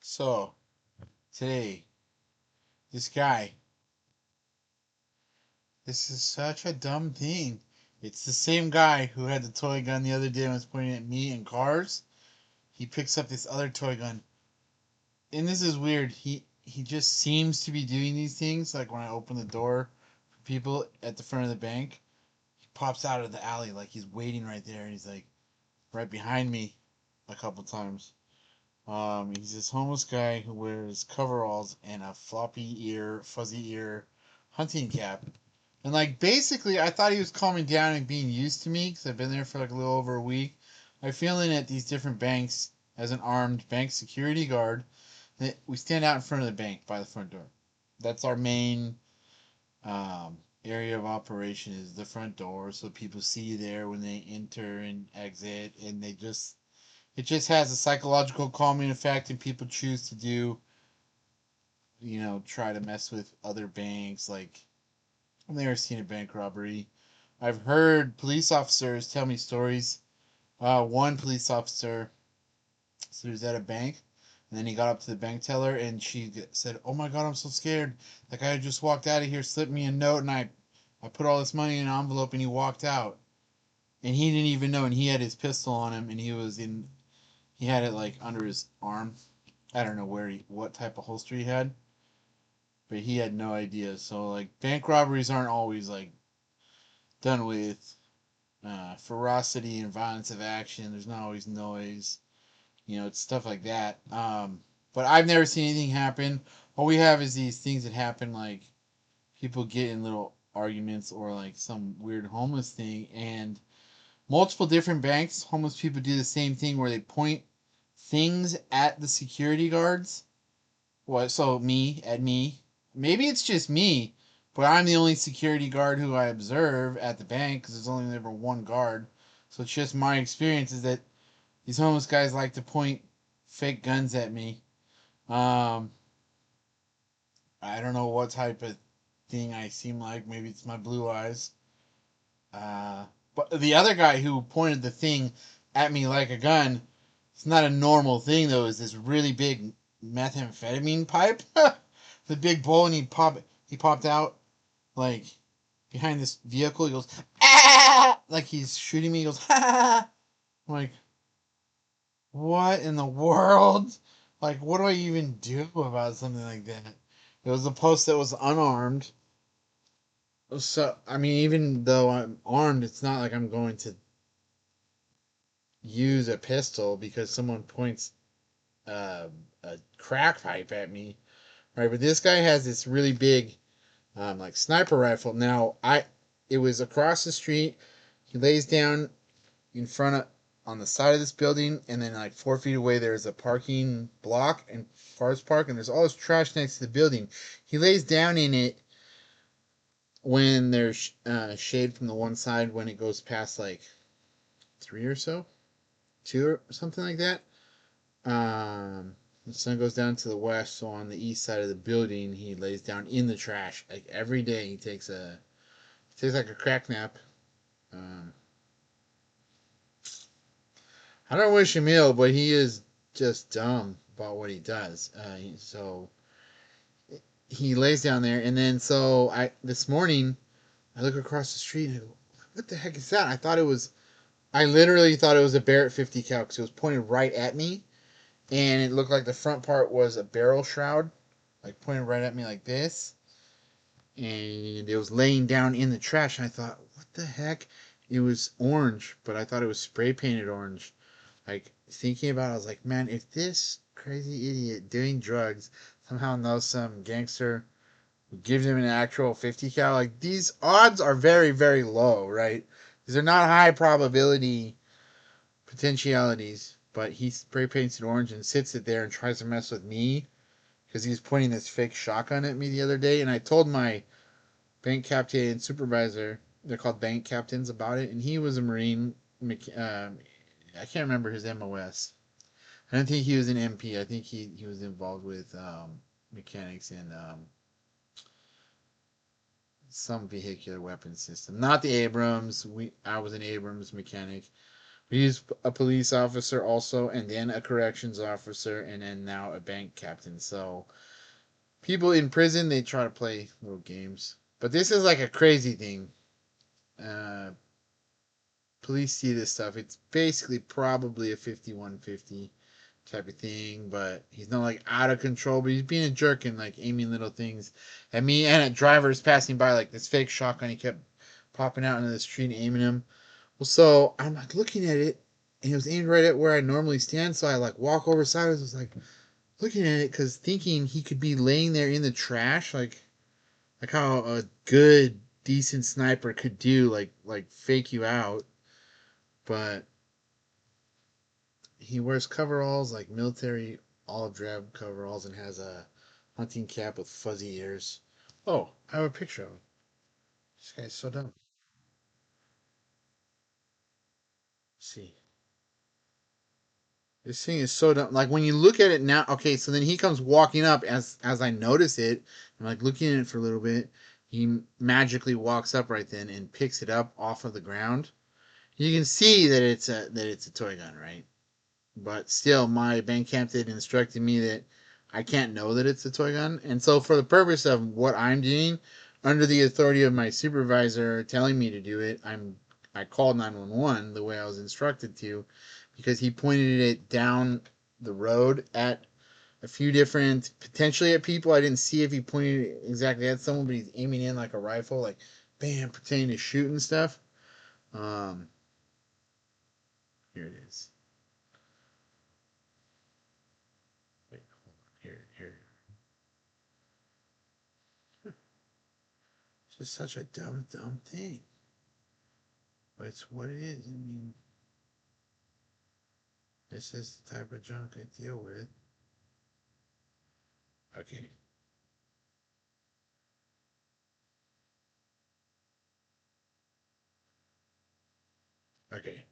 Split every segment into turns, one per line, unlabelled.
So, today, this guy, this is such a dumb thing. It's the same guy who had the toy gun the other day and was pointing at me and cars. He picks up this other toy gun. And this is weird. He just seems to be doing these things. Like when I open the door for people at the front of the bank, he pops out of the alley like he's waiting right there. And he's like right behind me a couple times. He's this homeless guy who wears coveralls and a floppy ear, fuzzy ear hunting cap. And like basically, I thought he was calming down and being used to me because I've been there for like a little over a week. I feel in at these different banks as an armed bank security guard. That we stand out in front of the bank by the front door. That's our main um, area of operation is the front door, so people see you there when they enter and exit, and they just it just has a psychological calming effect, and people choose to do, try to mess with other banks. Like, I've never seen a bank robbery. I've heard police officers tell me stories. One police officer, so he was at a bank, and then he got up to the bank teller, and she said, "Oh my God, I'm so scared. That guy just walked out of here, slipped me a note, and I put all this money in an envelope, and he walked out, and he didn't even know, and he had his pistol on him, and he had it like under his arm. I don't know what type of holster he had, but he had no idea. So like bank robberies aren't always like done with ferocity and violence of action. There's not always noise. It's stuff like that. But I've never seen anything happen. All we have is these things that happen, like people get in little arguments or like some weird homeless thing, and multiple different banks, homeless people do the same thing where they point things at the security guards. What? So me at me. Maybe it's just me, but I'm the only security guard who I observe at the bank because there's only ever one guard. So it's just my experience is that these homeless guys like to point fake guns at me. Um, I don't know what type of thing I seem like. Maybe it's my blue eyes. Uh, but the other guy who pointed the thing at me like a gun, it's not a normal thing though. Is this really big methamphetamine pipe? The big bowl, and he popped out like behind this vehicle. He goes ah, like he's shooting me. He goes ha. I'm like, what in the world? Like, what do I even do about something like that? It was a post that was unarmed. So, I mean, even though I'm armed, it's not like I'm going to use a pistol because someone points uh, a crack pipe at me, right? But this guy has this really big, like sniper rifle. Now, it was across the street. He lays down in front of on the side of this building, and then like 4 feet away there's a parking block and cars park, and there's all this trash next to the building. He lays down in it when there's shade from the one side when it goes past like three or so, two or something like that. The sun goes down to the west, so on the east side of the building, he lays down in the trash. Like every day, he takes like a crack nap. Um, I don't wish him ill, but he is just dumb about what he does. So he lays down there, and then so I this morning I look across the street and I go, "What the heck is that?" I literally thought it was a Barrett 50 cal because it was pointed right at me, and it looked like the front part was a barrel shroud, like pointed right at me like this, and it was laying down in the trash. And I thought, "What the heck?" It was orange, but I thought it was spray painted orange. Like thinking about it, I was like, man, if this crazy idiot doing drugs somehow knows some gangster who gives him an actual 50 cal, like these odds are very, very low, right? These are not high probability potentialities, but he spray paints it orange and sits it there and tries to mess with me because he's pointing this fake shotgun at me the other day. And I told my bank captain and supervisor, they're called bank captains, about it, and he was a Marine. I can't remember his MOS. I don't think he was an MP. I think he was involved with mechanics and some vehicular weapon system. Not the Abrams. I was an Abrams mechanic, He's a police officer also, and then a corrections officer, and then now a bank captain. So people in prison, they try to play little games, but this is like a crazy thing. Uh, Police see this stuff. It's basically probably a 5150 type of thing, but he's not like out of control, but he's being a jerk and like aiming little things at me and at drivers passing by, like this fake shotgun he kept popping out into the street and aiming him. Well, so I'm like looking at it, and it was aimed right at where I normally stand, so I like walk over sideways, was like looking at it because thinking he could be laying there in the trash, like how a good decent sniper could do, like fake you out, but he wears coveralls, like military olive drab coveralls, and has a hunting cap with fuzzy ears. Oh, I have a picture of him. This guy's so dumb. Let's see. This thing is so dumb. Like when you look at it now, okay, so then he comes walking up as I notice it. I'm like looking at it for a little bit. He magically walks up right then and picks it up off of the ground. You can see that it's a toy gun, right? But still, my bank captain instructed me that I can't know that it's a toy gun. And so, for the purpose of what I'm doing, under the authority of my supervisor telling me to do it, I called 911 the way I was instructed to, because he pointed it down the road at a few different, potentially at people. I didn't see if he pointed it exactly at someone, but he's aiming in like a rifle, like bam, pretending to shoot and stuff. Um, Here it is. Wait, hold on. Here. It's just such a dumb thing. But it's what it is. I mean, this is the type of junk I deal with. Okay. Okay.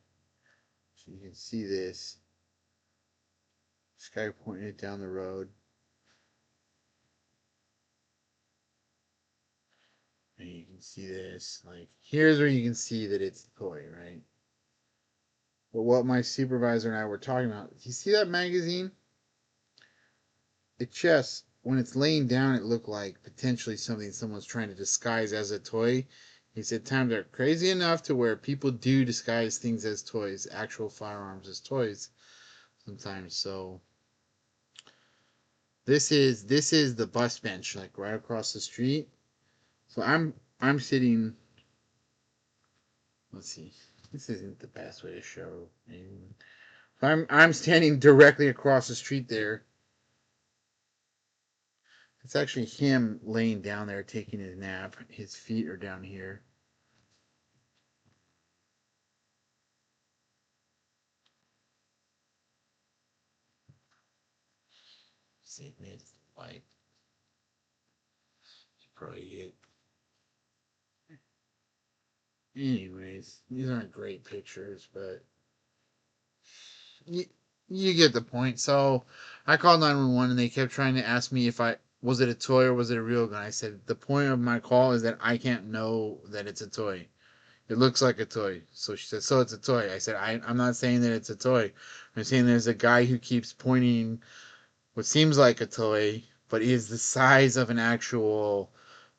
So you can see this. This guy pointing it down the road. And you can see this. Like, here's where you can see that it's a toy, right? But what my supervisor and I were talking about, you see that magazine? It just, when it's laying down, it looked like potentially something someone's trying to disguise as a toy. He said times are crazy enough to where people do disguise things as toys, actual firearms as toys sometimes. So this is the bus bench, like right across the street. So I'm sitting. Let's see. This isn't the best way to show. I'm standing directly across the street there. It's actually him laying down there taking his nap. His feet are down here. See, it's white. Probably it. Anyways, these aren't great pictures, but you, you get the point. So I called 911 and they kept trying to ask me if I was it a toy or was it a real gun. I said the point of my call is that I can't know that it's a toy. It looks like a toy. So she said, so it's a toy. I said, I'm not saying that it's a toy. I'm saying there's a guy who keeps pointing what seems like a toy, but is the size of an actual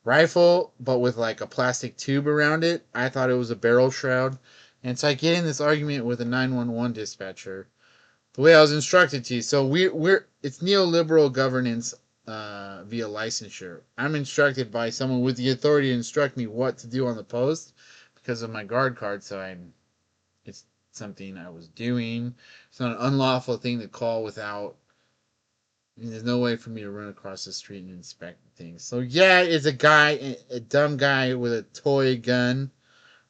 rifle, but with like a plastic tube around it. I thought it was a barrel shroud. And so I get in this argument with a 911 dispatcher the way I was instructed to. So we're it's neoliberal governance via licensure. I'm instructed by someone with the authority to instruct me what to do on the post because of my guard card. So it's something I was doing. It's not an unlawful thing to call without. I mean, there's no way for me to run across the street and inspect things. So yeah, it's a guy, a dumb guy with a toy gun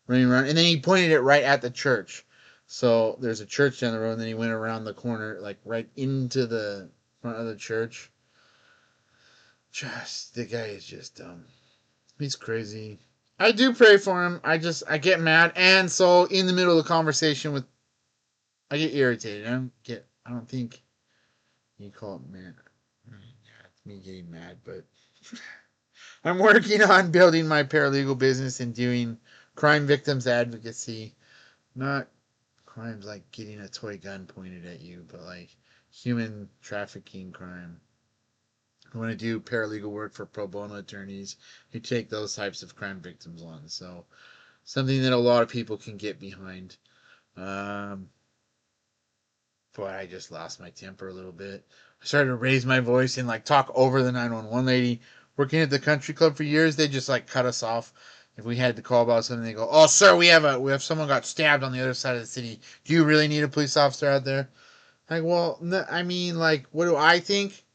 running around, and then he pointed it right at the church. So there's a church down the road, and then he went around the corner, like right into the front of the church. Just the guy is just dumb. He's crazy. I do pray for him. I get mad, and so in the middle of the conversation with, I get irritated. I don't think you call it mad. Yeah, it's me getting mad, but I'm working on building my paralegal business and doing crime victims advocacy. Not crimes like getting a toy gun pointed at you, but like human trafficking crime. I want to do paralegal work for pro bono attorneys who take those types of crime victims on. So something that a lot of people can get behind. Um, but I just lost my temper a little bit. I started to raise my voice and like talk over the 911 lady. Working at the country club for years, they just like cut us off. If we had to call about something, they go, "Oh, sir, we have someone got stabbed on the other side of the city. Do you really need a police officer out there?" Like, well, no, I mean, like, what do I think?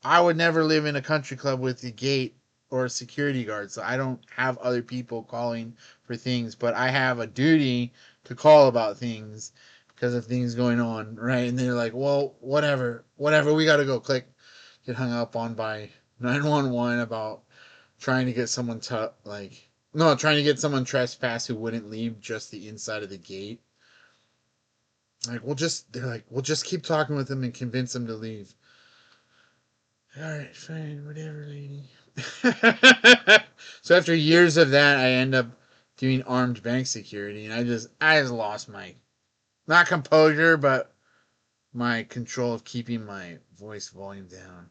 I would never live in a country club with a gate or a security guard, so I don't have other people calling for things, but I have a duty to call about things because of things going on, right? And they're like, well, whatever, we gotta go. Click, get hung up on by 911 about trying to get someone to like, no, trying to get someone trespass who wouldn't leave just the inside of the gate. Like, they're like, we'll just keep talking with them and convince them to leave. All right, fine, whatever, lady. So after years of that, I end up doing armed bank security, and I just lost my not composure, but my control of keeping my voice volume down.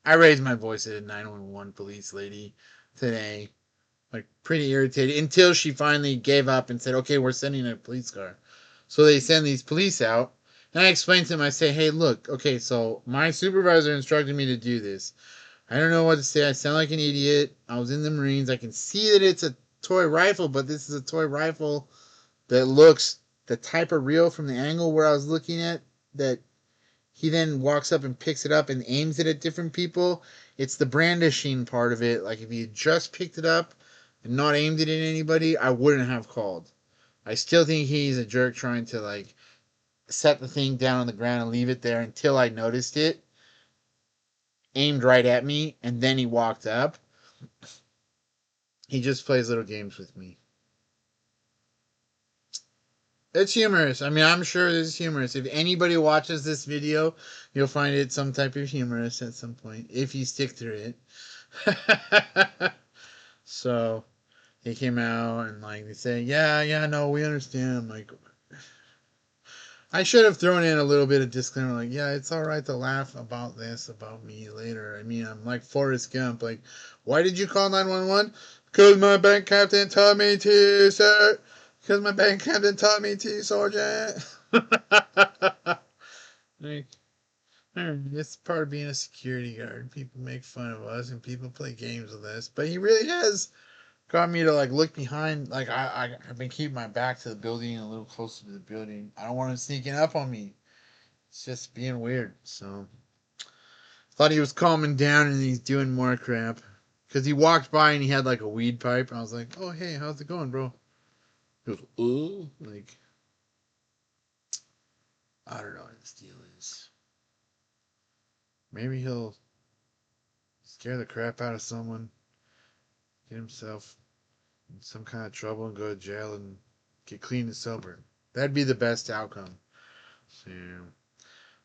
I raised my voice at a 911 police lady today, like pretty irritated, until she finally gave up and said, "Okay, we're sending a police car." So they send these police out, and I explained to them. I say, "Hey, look, okay, so my supervisor instructed me to do this. I don't know what to say. I sound like an idiot. I was in the Marines. I can see that it's a toy rifle, but this is a toy rifle that looks the type of real from the angle where I was looking at that he then walks up and picks it up and aims it at different people. It's the brandishing part of it. Like if he had just picked it up and not aimed it at anybody, I wouldn't have called. I still think he's a jerk trying to like set the thing down on the ground and leave it there until I noticed it, aimed right at me, and then he walked up. He just plays little games with me. It's humorous. I mean, I'm sure it's humorous. If anybody watches this video, you'll find it some type of humorous at some point if you stick through it. So he came out and like they say, yeah, yeah, no, we understand. I'm like, I should have thrown in a little bit of disclaimer, like, yeah, it's all right to laugh about this about me later. I mean, I'm like Forrest Gump. Like, why did you call 911? Because my bank captain told me to, sir. Because my bank captain taught me to, Sergeant. Like, it's part of being a security guard. People make fun of us and people play games with us. But he really has got me to like look behind. Like I've been keeping my back to the building, a little closer to the building. I don't want him sneaking up on me. It's just being weird. So thought he was calming down and he's doing more crap. Cause he walked by and he had like a weed pipe. And I was like, oh hey, how's it going, bro? He goes, oh, like I don't know what his deal is. Maybe he'll scare the crap out of someone, get himself in some kind of trouble and go to jail and get clean and sober. That'd be the best outcome. So,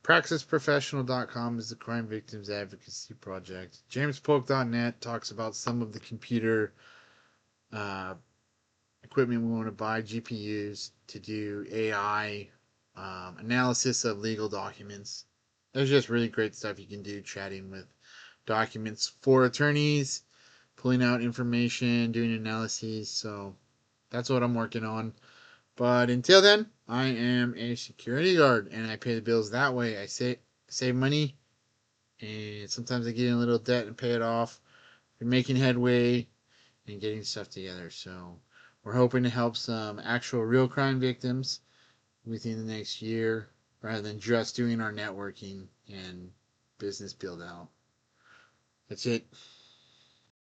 PraxisProfessional.com is the crime victims advocacy project. JamesPolk.net talks about some of the computer uh, equipment we want to buy, GPUs, to do AI analysis of legal documents. There's just really great stuff you can do chatting with documents for attorneys, pulling out information, doing analyses. So that's what I'm working on. But until then, I am a security guard and I pay the bills that way. I save money and sometimes I get in a little debt and pay it off. We're making headway and getting stuff together. So we're hoping to help some actual real crime victims within the next year rather than just doing our networking and business build out. That's it.